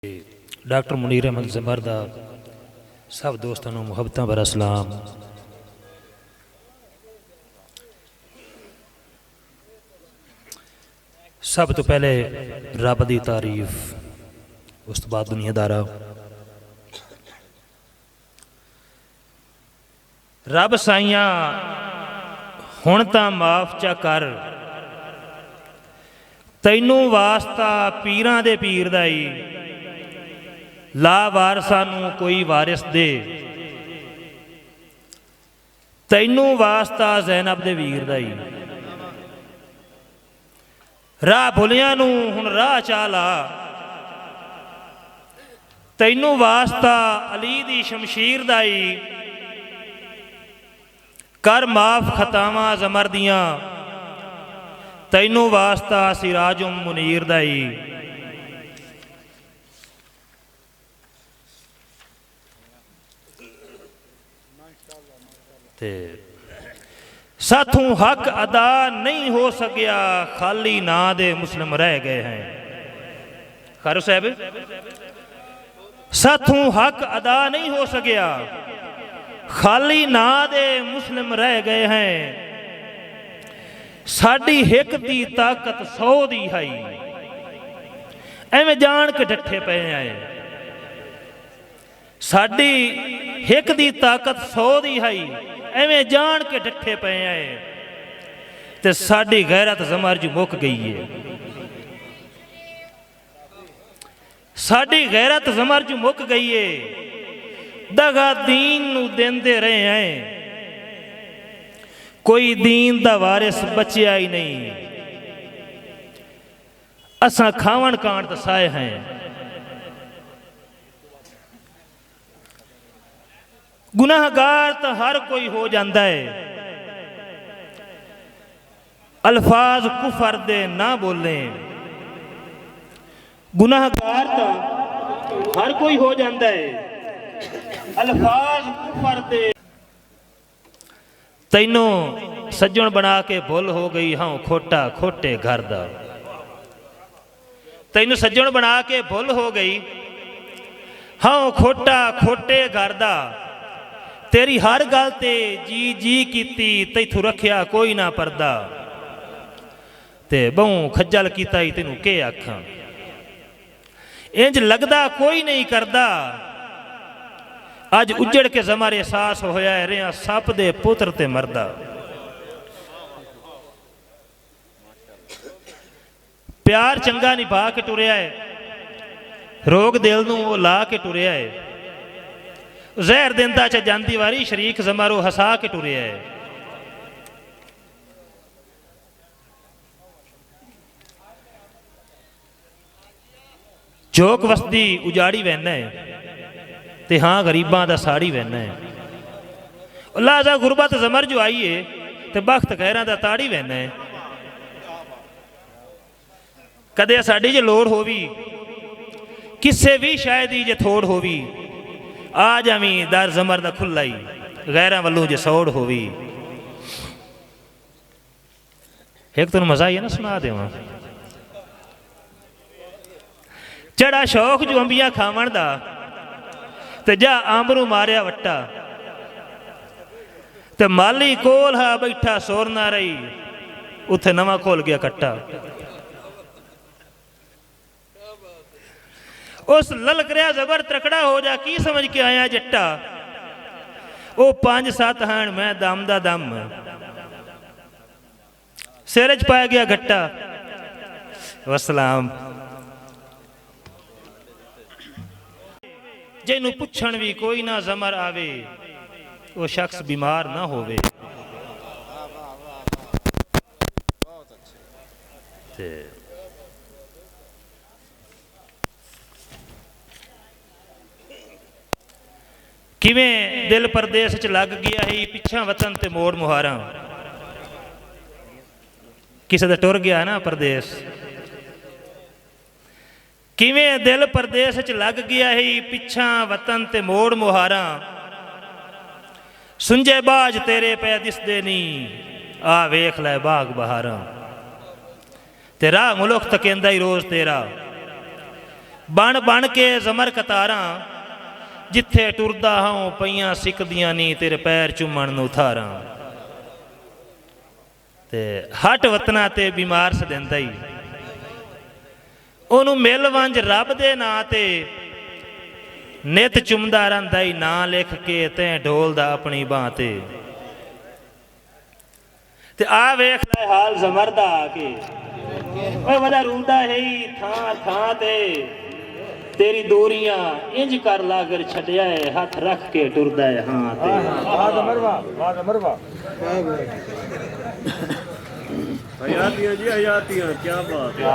Doctor Munir Ahmad ज़मर दा सब दोस्तों को मुहब्बतां भरा सलाम। सब तो पहले रब की तारीफ, उस तो बाद दुनियादारा। रब साइया हुण तां माफ चा कर, तैनू वास्ता पीरां दे पीर दा ही, ला वारसा नू कोई वारिस दे, तैनू वास्ता ज़ैनब दे वीर दा ही। राह भुलियां नू हुण राह चाला, तैनू वास्ता अली दी शमशीर दा ही, कर माफ खतावां ज़मर दियां, तैनू वास्ता सिराजुम मुनीर दा ही। साथों हक अदा नहीं हो सकिया, खाली ना दे मुस्लिम रह गए हैं। खैर साहब, साथों हक अदा नहीं हो सकिया, खाली ना दे मुस्लिम रह गए हैं। साडी हिक दी ताकत 100 दी है, एवें जान के डट्ठे पे आए। साडी हिक दी ताकत 100 दी है, एवें जान के डट्ठे पे आए। ते साडी गैरत ज़मर च मुक गई है, साडी गैरत ज़मर च मुक गई है। दगा दीन नू देंदे रहे हैं, कोई दीन दा वारिस बचिया ही नहीं। असां खावन कांड दसाए हैं, गुनाहगार तो हर कोई हो जाता है। अल्फाज कुफर दे ना बोले, गुनाहगार तो हर कोई हो जाता है। अल्फाज कुफर दे, तैनों सज्जन बना के भुल हो गई हाँ खोटा खोटे घर दा। तैनों सज्जन बना के भुल हो गई हाँ खोटा खोटे घर दा। तेरी हर गल ते जी जी कीती, तैथों रखिया कोई ना परदा। ते बहु खज्जल कीता ही तैनूं के आखां, इंज लगदा कोई नहीं करदा। अज उजड़ के ज़मर एहसास होया है, रेहा सप दे पुत्र ते मरदा। प्यार चंगा निभा के टुरिया है, रोग दिल नूं वो ला के टुरिया है। जहर दिंदा च जांदी वारी, शरीक ज़मर हसा के टुरिया है। चौक वसदी उजाड़ी वहना है, ते हाँ गरीबां दा साड़ी वहना है। लाजा गुरबत ज़मर जो आई है, ते बख्त गैरां दा ताड़ी वहना है। कदे साडी जे लोड़ होवी, किसे भी शायद ही जे थोड़ होवी, आ जावी दर ज़मर दा खुला ही, गैरां वल्लों जे सौड़ होवी। एक तुम मजा ही है ना, सुना देवां। चढ़ा शौक जो अंबिया खावन दा, ते जा आंबरू मारिया वट्टा। ते माली कोल हा बैठा सोर ना रही, उथे नवा खोल गया कट्टा। उस ललकरिया ज़बर त्रकड़ा हो जा, की समझ के आया जट्टा। ओ 5-7 हैं मैं दम दा दम, सिर च पाया गया घट्टा। वसलाम। जिन्हों पुछण भी कोई ना ज़मर आवे, वो शख्स बीमार ना होवे। किवें दिल परदेस च लग गया ही, पिछा वतन ते मोड़ मुहारा। किसी दा टुर गया ना परदेस, किवें दिल परदेस च लग गया ही, पिछा वतन ते मोड़ मुहारा। सुंजे बाज तेरे पै दिसदे नी, आ वेख लै बाग बहारा। तेरा मुल्क तकेंदा ही रोज़ तेरा, ਬਣ ਬਣ ਕੇ ਜ਼ਮਰ ਕਤਾਰਾਂ, ਜਿੱਥੇ ਟੁਰਦਾ ਹਾਂ ਪਈਆਂ ਸਿੱਕਦੀਆਂ ਨੀ ਤੇਰੇ ਪੈਰ ਚੁੰਮਣ ਨੂੰ ਥਾਰਾਂ। ਤੇ ਹਟ ਵਤਨਾ ਤੇ ਬਿਮਾਰ ਸਦਿੰਦਾ ਹੀ, ਉਹਨੂੰ ਮਿਲ ਵੰਜ ਰੱਬ ਦੇ ਨਾਂ ਤੇ ਨਿਤ ਚੁੰਮਦਾ ਰਹਿੰਦਾ ਹੀ, ਨਾਂ ਲਿਖ ਕੇ ਤੈਂ ਢੋਲਦਾ ਆਪਣੀ ਬਾਂਹ ਤੇ ਆ ਵੇਖ ਲੈ ਹਾਲ ਜ਼ਮਰ ਦਾ ਆ ਕੇ, ਓਏ ਵਦਾ ਰੁਲਦਾ ਹੈ ਥਾਂ ਥਾਂ ਤੇ, ਤੇਰੀ ਦੂਰੀਆਂ ਇੰਜ ਕਰ ਲਾਗਰ ਛੱਡਿਆ ਹੈ, ਹੱਥ ਰੱਖ ਕੇ ਟੁਰਦਾ ਹੈ ਹਾਂ ਤੇ। ਹਯਾਤੀਆਂ ਜੀ ਹਯਾਤੀਆਂ, ਕੀ ਬਾਤ ਹੈ।